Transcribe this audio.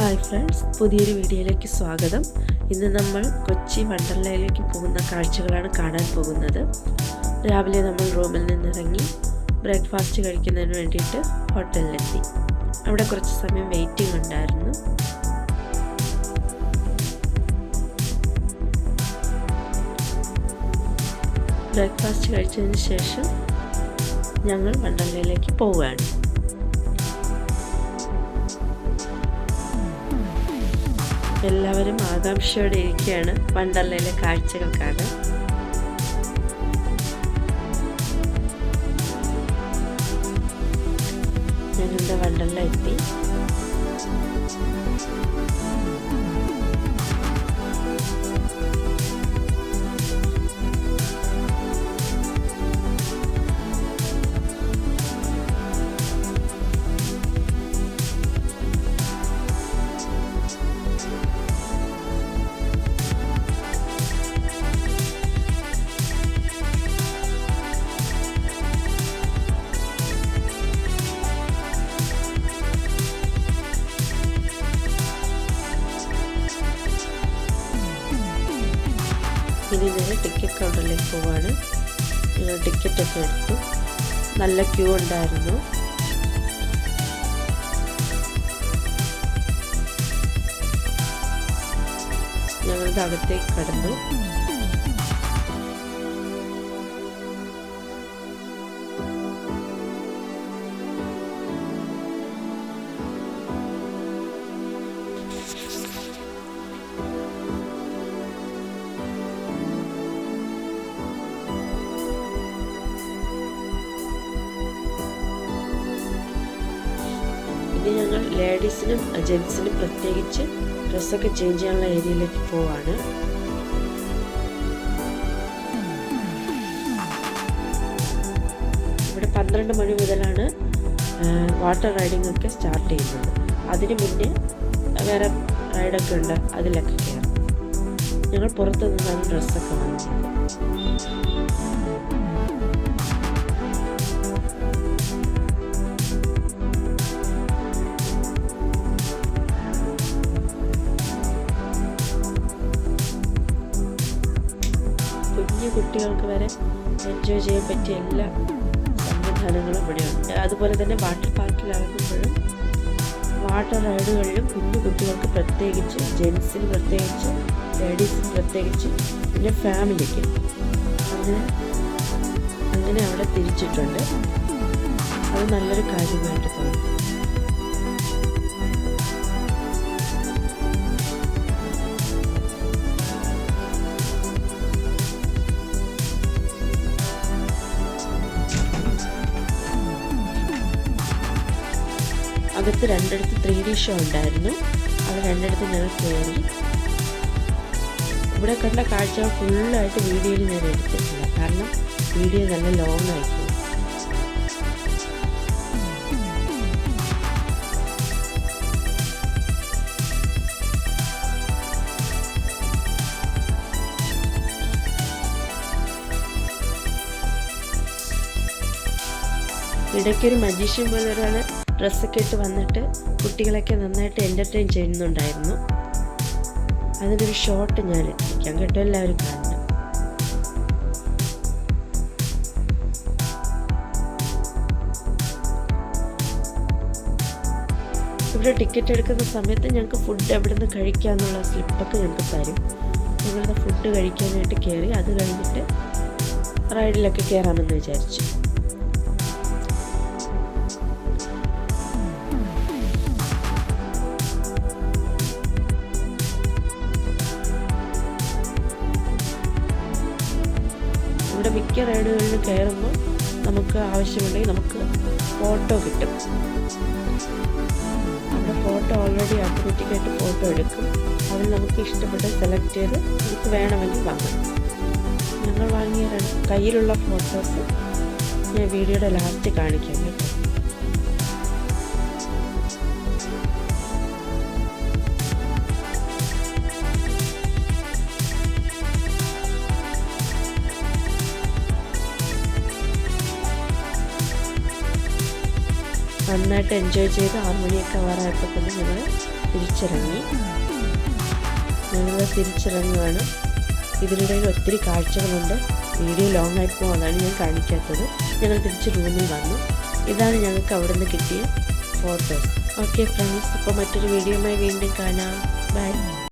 Hi friends, പുതിയൊരു വീഡിയോയിലേക്ക് സ്വാഗതം. ഇന്ന് നമ്മൾ കൊച്ചി വണ്ടർലയിലേക്ക് പോകുന്ന കാഴ്ചകളാണ് കാണാൻ പോകുന്നത്. രാവിലെ നമ്മൾ റൂമിൽ നിന്നിറങ്ങി ബ്രേക്ക്ഫാസ്റ്റ് കഴിക്കുന്നതിന് വേണ്ടിയിട്ട് ഹോട്ടലിലെത്തി. അവിടെ കുറച്ച് സമയം വെയിറ്റിംഗ് ഉണ്ടായിരുന്നു. ബ്രേക്ക്ഫാസ്റ്റ് കഴിച്ചതിന് ശേഷം ഞങ്ങൾ വണ്ടർലയിലേക്ക് പോവുകയാണ്. എല്ലാവരും ആകാംക്ഷയോടെ ഇരിക്കുകയാണ് വണ്ടർലയിലെ കാഴ്ചകൾ കാണാൻ. ഞങ്ങളുടെ വണ്ടർല എത്തി. ഇനി നേരെ ടിക്കറ്റ് കൗണ്ടറിലേക്ക് പോവാണ്. ഞങ്ങൾ ടിക്കറ്റൊക്കെ എടുത്തു. നല്ല ക്യൂ ഉണ്ടായിരുന്നു. ഞങ്ങളുടെ അകത്തേക്ക് കടന്നു. ഞങ്ങൾ ലേഡീസിനും ജെൻസിനും പ്രത്യേകിച്ച് ഡ്രസ്സൊക്കെ ചേഞ്ച് ചെയ്യാനുള്ള ഏരിയയിലേക്ക് പോവാണ്. ഇവിടെ 12 മണി മുതലാണ് വാട്ടർ റൈഡിംഗ് ഒക്കെ സ്റ്റാർട്ട് ചെയ്യുന്നത്. അതിന് മുന്നേ വേറെ റൈഡൊക്കെ ഉണ്ട്, അതിലൊക്കെ കയറും. ഞങ്ങൾ പുറത്തു നിന്നാണ് ഡ്രസ്സൊക്കെ വാങ്ങിച്ചത്. കുട്ടികൾക്ക് വരെ എൻജോയ് ചെയ്യാൻ പറ്റിയ എല്ലാ സംവിധാനങ്ങളും ഇവിടെയുണ്ട്. അതുപോലെ തന്നെ വാട്ടർ പാർക്കിലിറങ്ങുമ്പോഴും വാട്ടർ റൈഡുകളിലും കുട്ടികൾക്ക് പ്രത്യേകിച്ച്, ജെൻസിന് പ്രത്യേകിച്ച്, ലേഡീസിന് പ്രത്യേകിച്ച്, പിന്നെ ഫാമിലിക്ക് അങ്ങനെ അവിടെ തിരിച്ചിട്ടുണ്ട്. അത് നല്ലൊരു കാര്യമായിട്ട് തോന്നി. അകത്ത് 2 3D ഷോ ഉണ്ടായിരുന്നു. അത് 2 ഞങ്ങൾ കയറി. ഇവിടെ കണ്ട കാഴ്ചകൾ ഫുള്ളായിട്ട് വീഡിയോയിൽ ഞാൻ എടുത്തിട്ടില്ല, കാരണം വീഡിയോ നല്ല ലോങ് ആയിപ്പോയി. ഇടയ്ക്കൊരു മജീഷ്യൻ പോലെ ഒരാൾ ഡ്രസ്സൊക്കെ ഇട്ട് വന്നിട്ട് കുട്ടികളൊക്കെ നന്നായിട്ട് എൻ്റർടൈൻ ചെയ്യുന്നുണ്ടായിരുന്നു. അതിനൊരു ഷോട്ട് ഞാൻ എത്തിക്കാം കേട്ടോ, എല്ലാവരും കാണണം. ഇവിടെ ടിക്കറ്റ് എടുക്കുന്ന സമയത്ത് ഞങ്ങൾക്ക് ഫുഡ് എവിടെ നിന്ന് കഴിക്കാമെന്നുള്ള സ്ലിപ്പൊക്കെ ഞങ്ങൾക്ക് തരും. ഞങ്ങളുടെ ഫുഡ് കഴിക്കാനായിട്ട് കയറി. അത് കഴിഞ്ഞിട്ട് റൈഡിലൊക്കെ കയറാമെന്ന് വിചാരിച്ചു. ഇവിടെ മിക്ക റൈഡുകളിലും കയറുമ്പോൾ നമുക്ക് ആവശ്യമുണ്ടെങ്കിൽ നമുക്ക് ഫോട്ടോ കിട്ടും. അവിടെ ഫോട്ടോ ഓൾറെഡി ഓട്ടോമാറ്റിക്കായിട്ട് ഫോട്ടോ എടുക്കും. അതിൽ നമുക്ക് ഇഷ്ടപ്പെട്ട സെലക്ട് ചെയ്ത് നമുക്ക് വേണമെങ്കിൽ വാങ്ങാം. ഞങ്ങൾ വാങ്ങിയ കയ്യിലുള്ള ഫോട്ടോസ് ഞാൻ വീഡിയോയുടെ ലാസ്റ്റ് കാണിക്കാം കേട്ടോ. നന്നായിട്ട് എൻജോയ് ചെയ്ത് 6 മണിയൊക്കെ ആവാറായപ്പോൾ തന്നെ ഞങ്ങൾ തിരിച്ചിറങ്ങി. ഞങ്ങൾ തിരിച്ചിറങ്ങുകയാണ്. ഇതിനിടയിൽ ഒത്തിരി കാഴ്ചകളുണ്ട്. വീഡിയോ ലോങ് ആയി പോകും, അതാണ് ഞാൻ കാണിക്കാത്തത്. ഞങ്ങൾ തിരിച്ച് റൂമിൽ വന്നു. ഇതാണ് ഞങ്ങൾക്ക് അവിടെ നിന്ന് കിട്ടിയ ഫോട്ടോസ്. ഓക്കെ ഫ്രണ്ട്സ്, ഇപ്പോൾ മറ്റൊരു വീഡിയോയുമായി വീണ്ടും കാണാം. ബൈ.